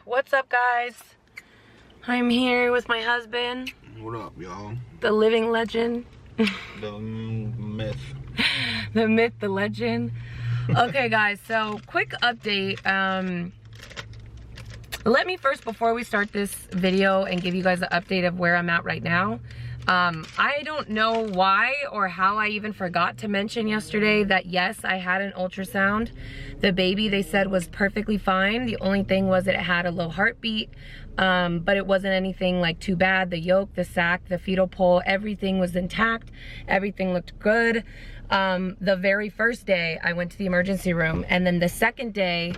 What's up, guys? I'm here with my husband. What up, y'all? The living legend. The myth. The myth, the legend. Okay, guys, so quick update. Let me first, before we start this video and give you guys an update of where I'm at right now. I don't know why or how I even forgot to mention yesterday that yes, I had an ultrasound. The baby, they said, was perfectly fine. The only thing was that it had a low heartbeat, but it wasn't anything like too bad. The yolk, the sac, the fetal pole, everything was intact. Everything looked good. The very first day I went to the emergency room, and then the second day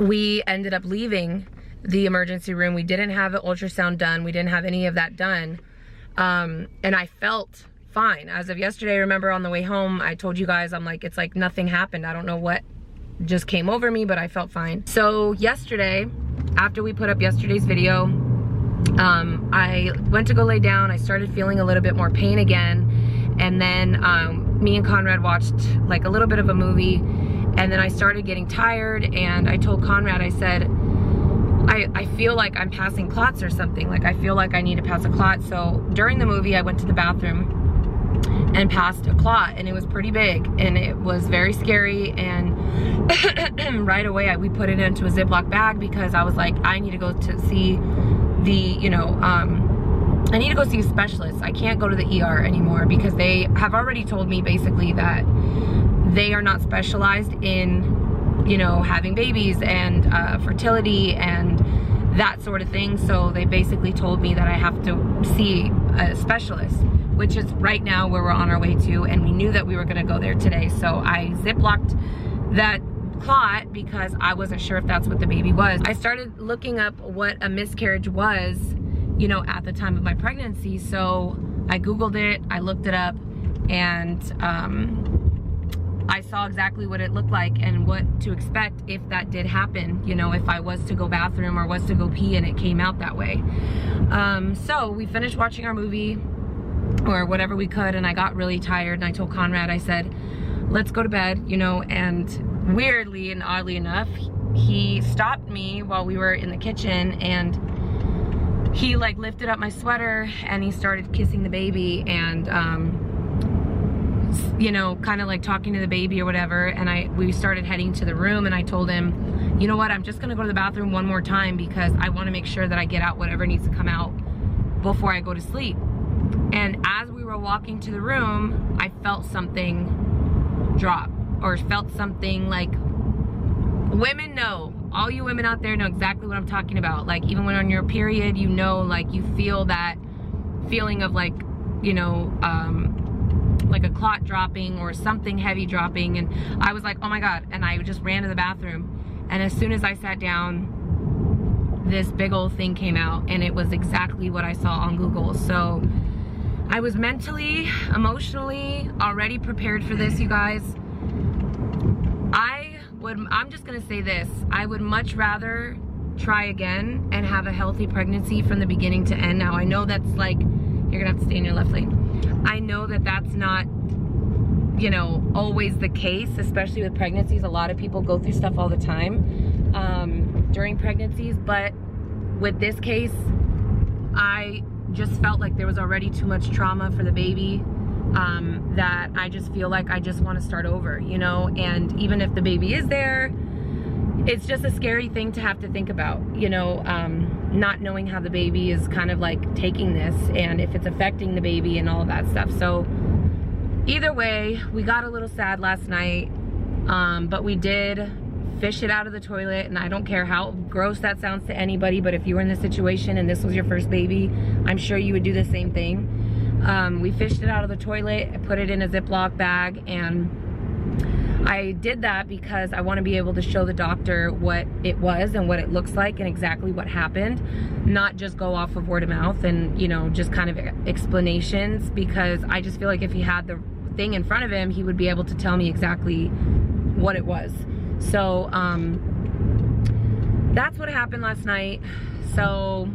we ended up leaving the emergency room. We didn't have an ultrasound done. We didn't have any of that done. And I felt fine. As of yesterday, remember on the way home, I told you guys, I'm like, it's like nothing happened. I don't know what just came over me, but I felt fine. So yesterday, after we put up yesterday's video, I went to go lay down. I started feeling a little bit more pain again. And then me and Conrad watched like a little bit of a movie. And then I started getting tired, and I told Conrad, I said, I feel like I'm passing clots or something. Like I feel like I need to pass a clot. So during the movie, I went to the bathroom and passed a clot, and it was pretty big, and it was very scary. And right away, we put it into a Ziploc bag because I was like, I need to go to see the, you know, I need to go see a specialist. I can't go to the ER anymore because they have already told me basically that they are not specialized in, you know, having babies and fertility and that sort of thing. So they basically told me that I have to see a specialist, which is right now where we're on our way to, and we knew that we were gonna go there today. So I ziplocked that clot because I wasn't sure if that's what the baby was. I started looking up what a miscarriage was, you know, at the time of my pregnancy. So I Googled it, I looked it up, and I saw exactly what it looked like and what to expect if that did happen, you know, if I was to go bathroom or was to go pee and it came out that way. So we finished watching our movie or whatever we could, and I got really tired, and I told Conrad, I said, let's go to bed, you know. And weirdly and oddly enough, he stopped me while we were in the kitchen, and he like lifted up my sweater and he started kissing the baby, and you know, kind of like talking to the baby or whatever. And we started heading to the room, and I told him, you know what, I'm just gonna go to the bathroom one more time because I want to make sure that I get out whatever needs to come out before I go to sleep. And as we were walking to the room, I felt something drop, or felt something like, women know, all you women out there know exactly what I'm talking about. Like even when on your period, you know, like you feel that feeling of like, you know, like a clot dropping or something heavy dropping. And I was like, oh my God. And I just ran to the bathroom. And as soon as I sat down, this big old thing came out, and it was exactly what I saw on Google. So I was mentally, emotionally already prepared for this, you guys. I'm just gonna say this, I would much rather try again and have a healthy pregnancy from the beginning to end. Now I know that's like, you're gonna have to stay in your left lane. I know that that's not, you know, always the case, especially with pregnancies. A lot of people go through stuff all the time during pregnancies, but with this case, I just felt like there was already too much trauma for the baby, that I just feel like I just want to start over, you know. And even if the baby is there, it's just a scary thing to have to think about, you know, not knowing how the baby is kind of like taking this and if it's affecting the baby and all of that stuff. So either way, we got a little sad last night, but we did fish it out of the toilet. And I don't care how gross that sounds to anybody, but if you were in this situation and this was your first baby, I'm sure you would do the same thing. We fished it out of the toilet, put it in a Ziploc bag, and I did that because I want to be able to show the doctor what it was and what it looks like and exactly what happened, not just go off of word of mouth and, you know, just kind of explanations, because I just feel like if he had the thing in front of him, he would be able to tell me exactly what it was. So that's what happened last night. So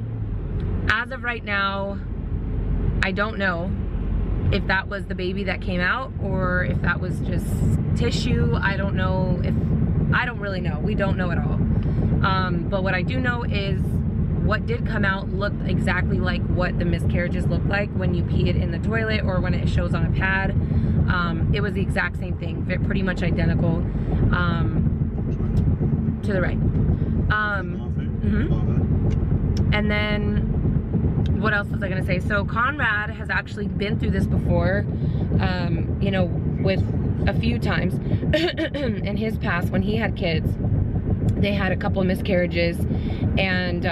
as of right now, I don't know if that was the baby that came out or if that was just tissue. I don't know if, I don't really know. We don't know at all. But what I do know is what did come out looked exactly like what the miscarriages look like when you pee it in the toilet or when it shows on a pad. It was the exact same thing, pretty much identical. To the right. And then what else was I gonna say? So Conrad has actually been through this before, you know, with a few times in his past when he had kids. They had a couple of miscarriages, and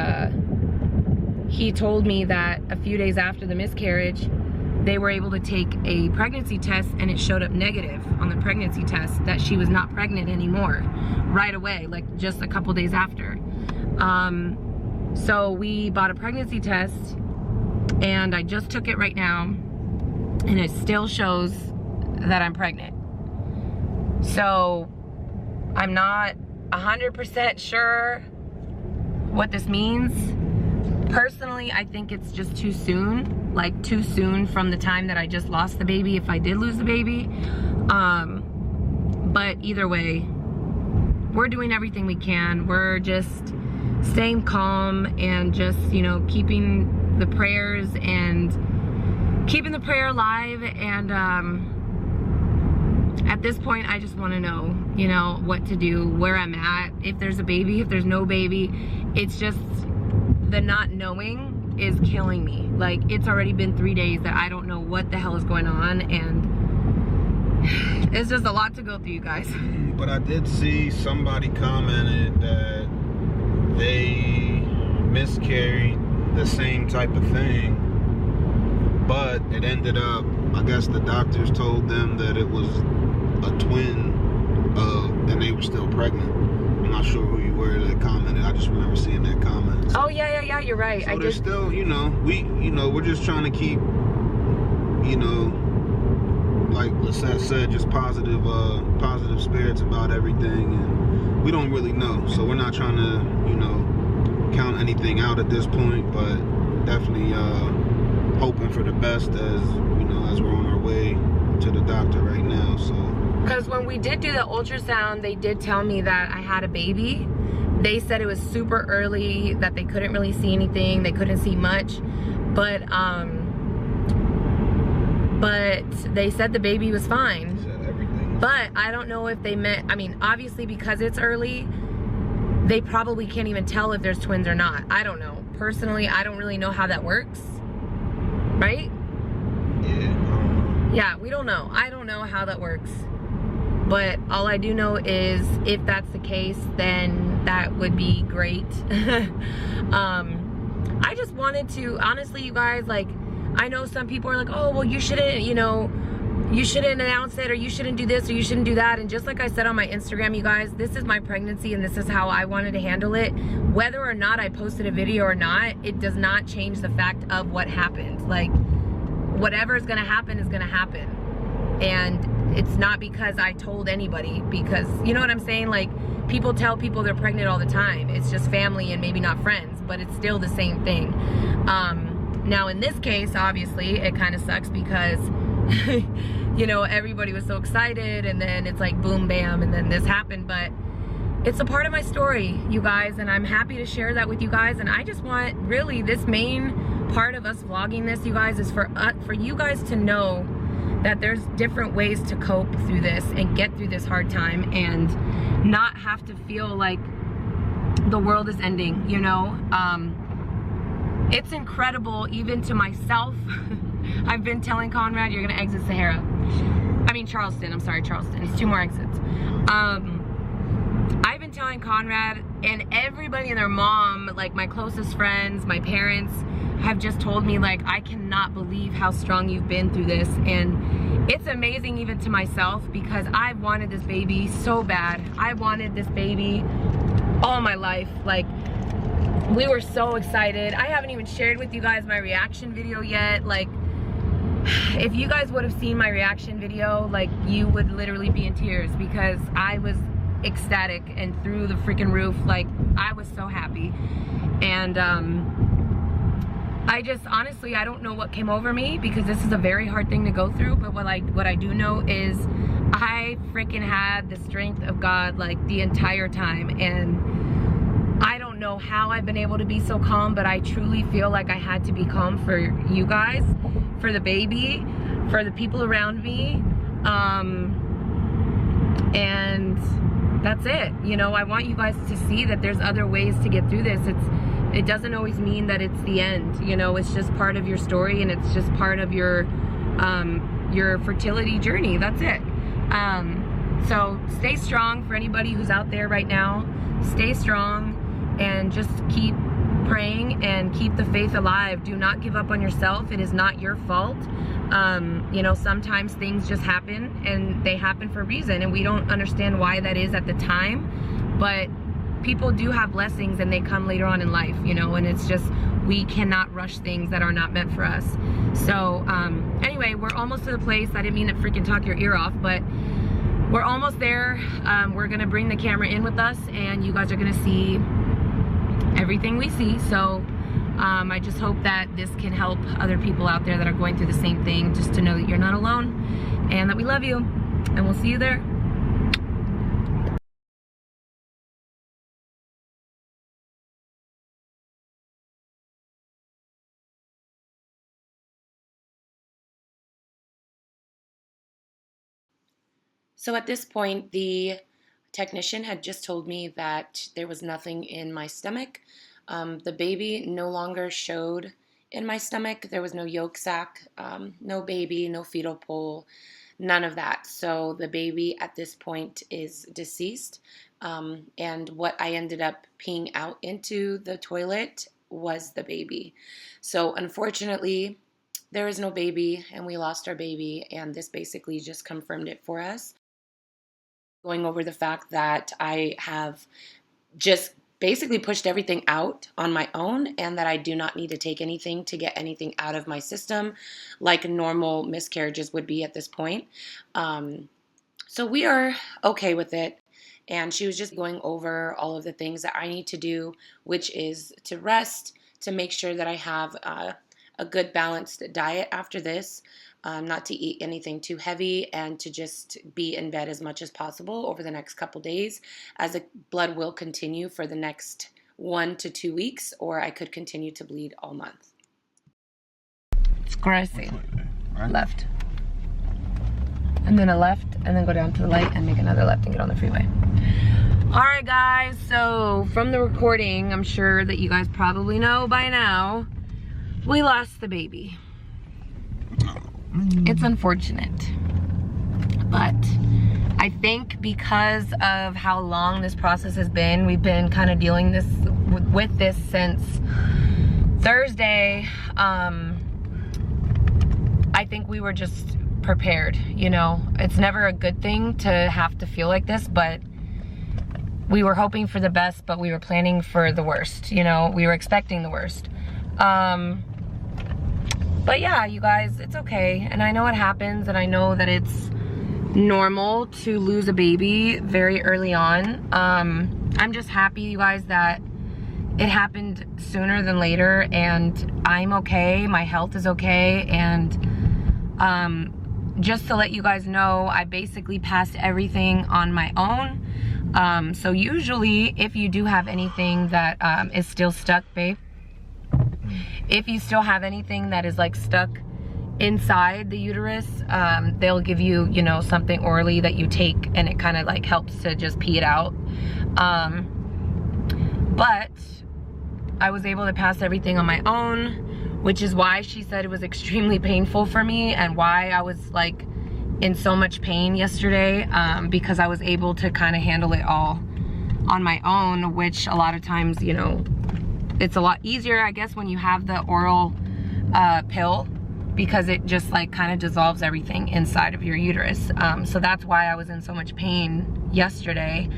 he told me that a few days after the miscarriage, they were able to take a pregnancy test and it showed up negative on the pregnancy test that she was not pregnant anymore right away, like just a couple days after. So we bought a pregnancy test and I just took it right now and it still shows that I'm pregnant. So I'm not 100% sure what this means. Personally, I think it's just too soon, like too soon from the time that I just lost the baby, if I did lose the baby. But either way, we're doing everything we can. We're just staying calm and just, you know, keeping the prayers and keeping the prayer alive. And at this point, I just want to know, you know, what to do, where I'm at, if there's a baby, if there's no baby. It's just the not knowing is killing me. Like, it's already been 3 days that I don't know what the hell is going on, and it's just a lot to go through, you guys. But I did see somebody commented that they miscarried the same type of thing, but it ended up, I guess the doctors told them that it was a twin, and they were still pregnant. I'm not sure who you were that commented. I just remember seeing that comment. So, oh yeah, you're right. So there's still, you know, we're just trying to keep, you know, like Lisette said, just positive spirits about everything, and we don't really know. So we're not trying to, you know, count anything out at this point, but definitely hoping for the best as, you know, as we're on our way to the doctor right now. So because when we did do the ultrasound, they did tell me that I had a baby. They said it was super early, that they couldn't really see anything, they couldn't see much, but they said the baby was fine. They said everything. But I don't know if they meant, I mean, obviously because it's early, they probably can't even tell if there's twins or not. I don't know. Personally, I don't really know how that works. Right? Yeah. Yeah, we don't know. I don't know how that works. But all I do know is if that's the case, then that would be great. I just wanted to, honestly, you guys, like, I know some people are like, oh, well, you shouldn't, you know, you shouldn't announce it, or you shouldn't do this, or you shouldn't do that. And just like I said on my Instagram, you guys, this is my pregnancy and this is how I wanted to handle it. Whether or not I posted a video or not, it does not change the fact of what happened. Like, whatever is gonna happen is gonna happen. And it's not because I told anybody, because, you know what I'm saying? Like, people tell people they're pregnant all the time. It's just family and maybe not friends, but it's still the same thing. Now in this case, obviously, it kind of sucks because, you know, everybody was so excited and then it's like boom, bam, and then this happened. But it's a part of my story, you guys, and I'm happy to share that with you guys. And I just want, really, this main part of us vlogging this, you guys, is for you guys to know that there's different ways to cope through this and get through this hard time and not have to feel like the world is ending, you know? It's incredible, even to myself. I've been telling Conrad, you're gonna exit Sahara. I mean Charleston, I'm sorry, Charleston. It's 2 more exits. I've been telling Conrad and everybody and their mom, like my closest friends, my parents, have just told me, like, I cannot believe how strong you've been through this. And it's amazing even to myself, because I've wanted this baby so bad. I wanted this baby all my life. Like, we were so excited. I haven't even shared with you guys my reaction video yet. Like, if you guys would have seen my reaction video, like, you would literally be in tears, because I was ecstatic and through the freaking roof. Like, I was so happy. And I just, honestly, I don't know what came over me, because this is a very hard thing to go through. But what I do know is I freaking had the strength of God, like, the entire time. And don't know how I've been able to be so calm, but I truly feel like I had to be calm for you guys, for the baby, for the people around me. And that's it. You know, I want you guys to see that there's other ways to get through this. It doesn't always mean that it's the end. You know, it's just part of your story, and it's just part of your fertility journey. That's it. So stay strong for anybody who's out there right now. Stay strong and just keep praying and keep the faith alive. Do not give up on yourself. It is not your fault. You know, sometimes things just happen, and they happen for a reason, and we don't understand why that is at the time, but people do have blessings and they come later on in life, you know, and it's just, we cannot rush things that are not meant for us. So anyway, we're almost to the place. I didn't mean to freaking talk your ear off, but we're almost there. We're gonna bring the camera in with us, and you guys are gonna see everything we see. So I just hope that this can help other people out there that are going through the same thing, just to know that you're not alone and that we love you, and we'll see you there. So at this point, the technician had just told me that there was nothing in my stomach. The baby no longer showed in my stomach. There was no yolk sac, no baby, no fetal pole, none of that. So the baby at this point is deceased. And what I ended up peeing out into the toilet was the baby. So unfortunately, there is no baby, and we lost our baby, and this basically just confirmed it for us. Going over the fact that I have just basically pushed everything out on my own, and that I do not need to take anything to get anything out of my system like normal miscarriages would be at this point. So we are okay with it. And she was just going over all of the things that I need to do, which is to rest, to make sure that I have a good balanced diet after this, not to eat anything too heavy, and to just be in bed as much as possible over the next couple days, as the blood will continue for the next 1 to 2 weeks, or I could continue to bleed all month. It's crazy. Right. Left. And then a left, and then go down to the light and make another left and get on the freeway. All right, guys, so from the recording, I'm sure that you guys probably know by now, we lost the baby. It's unfortunate, but I think because of how long this process has been, we've been kind of dealing with this since Thursday. I think we were just prepared, you know. It's never a good thing to have to feel like this, but we were hoping for the best, but we were planning for the worst, you know. We were expecting the worst. But yeah, you guys, it's okay. And I know it happens, and I know that it's normal to lose a baby very early on. I'm just happy, you guys, that it happened sooner than later, and I'm okay, my health is okay, and just to let you guys know, I basically passed everything on my own. So usually, if you do have anything that is still stuck, babe, if you still have anything that is like stuck inside the uterus, they'll give you, you know, something orally that you take, and it kind of like helps to just pee it out. But I was able to pass everything on my own, which is why she said it was extremely painful for me, and why I was like in so much pain yesterday, because I was able to kind of handle it all on my own, which a lot of times, you know, it's a lot easier, I guess, when you have the oral pill, because it just like kind of dissolves everything inside of your uterus. So that's why I was in so much pain yesterday.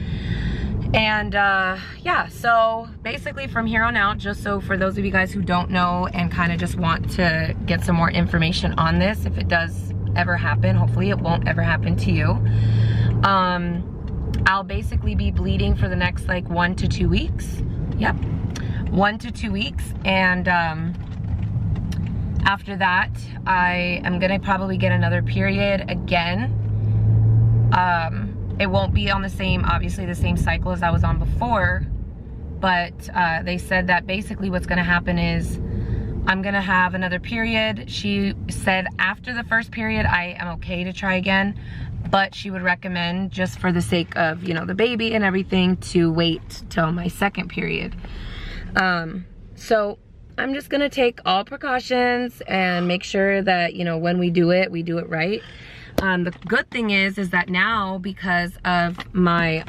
And yeah, so basically from here on out, just so for those of you guys who don't know and kind of just want to get some more information on this, if it does ever happen, hopefully it won't ever happen to you, I'll basically be bleeding for the next like 1 to 2 weeks. Yep, 1 to 2 weeks. And after that, I am gonna probably get another period again. It won't be on the same, obviously the same cycle as I was on before, but they said that basically what's gonna happen is I'm gonna have another period. She said after the first period, I am okay to try again, but she would recommend, just for the sake of, you know, the baby and everything, to wait till my second period. So I'm just gonna take all precautions and make sure that, you know, when we do it right. The good thing is that now, because of my,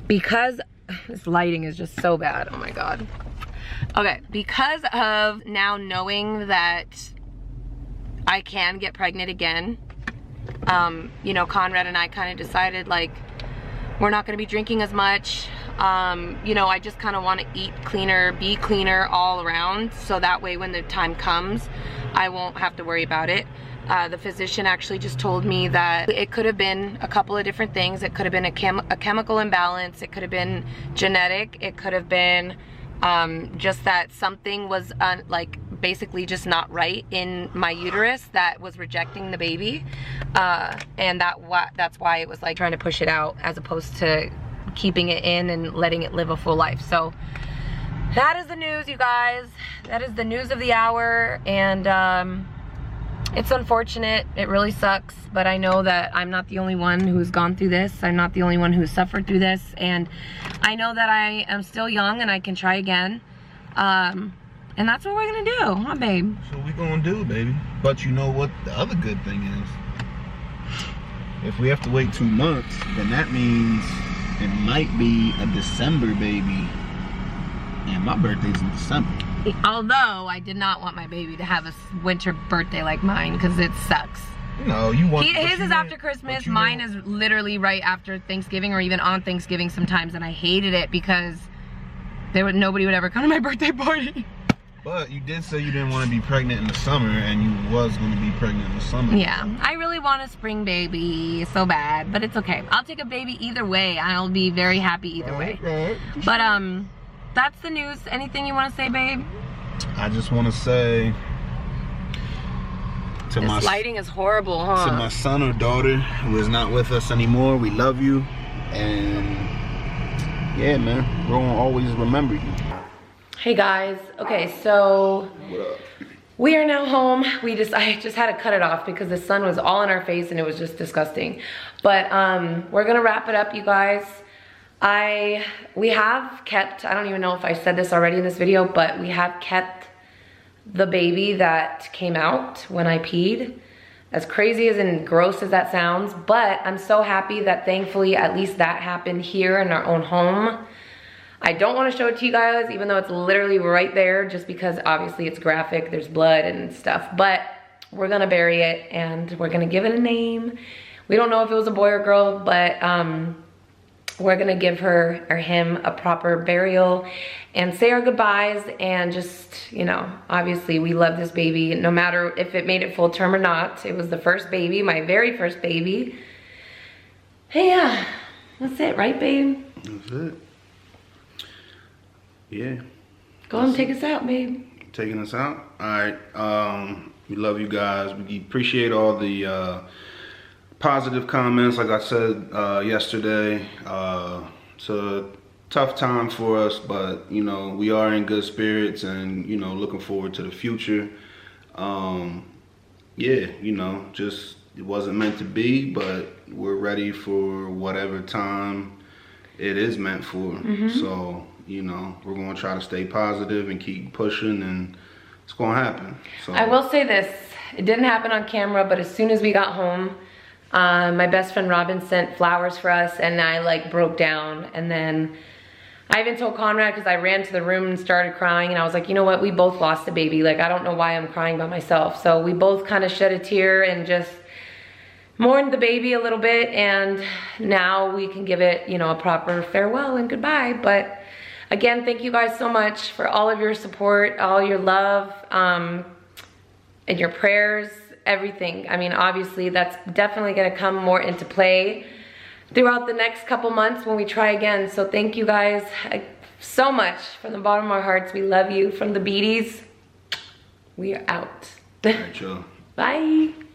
because this lighting is just so bad, oh my God. Okay, because of now knowing that I can get pregnant again, you know, Conrad and I kind of decided, like, we're not gonna be drinking as much. You know, I just kind of want to eat cleaner, be cleaner all around, so that way when the time comes, I won't have to worry about it. The physician actually just told me that it could have been a couple of different things. It could have been a chemical imbalance. It could have been genetic. It could have been just that something was like basically just not right in my uterus that was rejecting the baby. And that's why it was like trying to push it out as opposed to keeping it in and letting it live a full life. So that is the news, you guys. That is the news of the hour. And it's unfortunate, it really sucks, but I know that I'm not the only one who's gone through this. I'm not the only one who's suffered through this, and I know that I am still young and I can try again. And that's what we're gonna do, huh, babe? So we gonna do, baby. But you know what the other good thing is? If we have to wait 2 months, then that means it might be a December baby. And my birthday's in December. Although I did not want my baby to have a winter birthday like mine, because it sucks. No, you want his is after Christmas. Mine is literally right after Thanksgiving, or even on Thanksgiving sometimes, and I hated it because nobody would ever come to my birthday party. But you did say you didn't want to be pregnant in the summer, and you was going to be pregnant in the summer. Yeah, I really want a spring baby so bad, but it's okay. I'll take a baby either way. I'll be very happy either way. Right. But that's the news. Anything you want to say, babe? I just want to say to this lighting is horrible, huh? To my son or daughter who is not with us anymore, we love you, and yeah, man, we're gonna always remember you. Hey guys, okay, so we are now home. I just had to cut it off because the sun was all in our face and it was just disgusting. But we're gonna wrap it up, you guys. We have kept, I don't even know if I said this already in this video, but we have kept the baby that came out when I peed. As crazy as and gross as that sounds, but I'm so happy that thankfully at least that happened here in our own home. I don't want to show it to you guys, even though it's literally right there, just because obviously it's graphic, there's blood and stuff, but we're gonna bury it and we're gonna give it a name. We don't know if it was a boy or girl, but we're gonna give her or him a proper burial and say our goodbyes, and just, you know, obviously we love this baby no matter if it made it full term or not. It was the first baby, my very first baby. Hey, yeah, that's it, right, babe? That's it. Yeah. Go and take us out, babe. Taking us out? All right. We love you guys. We appreciate all the positive comments. Like I said yesterday, it's a tough time for us, but you know, we are in good spirits and, you know, looking forward to the future. Yeah, you know, just it wasn't meant to be, but we're ready for whatever time it is meant for. So, you know, we're going to try to stay positive and keep pushing, and it's going to happen. So I will say this, it didn't happen on camera, but as soon as we got home, my best friend Robin sent flowers for us, and I like broke down. And then I even told Conrad, because I ran to the room and started crying, and I was like, you know what, we both lost a baby. Like, I don't know why I'm crying by myself. So we both kind of shed a tear and just mourned the baby a little bit, and now we can give it, you know, a proper farewell and goodbye. But again, thank you guys so much for all of your support, all your love, and your prayers, everything. I mean, obviously that's definitely gonna come more into play throughout the next couple months when we try again. So thank you guys so much from the bottom of our hearts. We love you. From the Beaties, we are out. all right, y'all. Bye.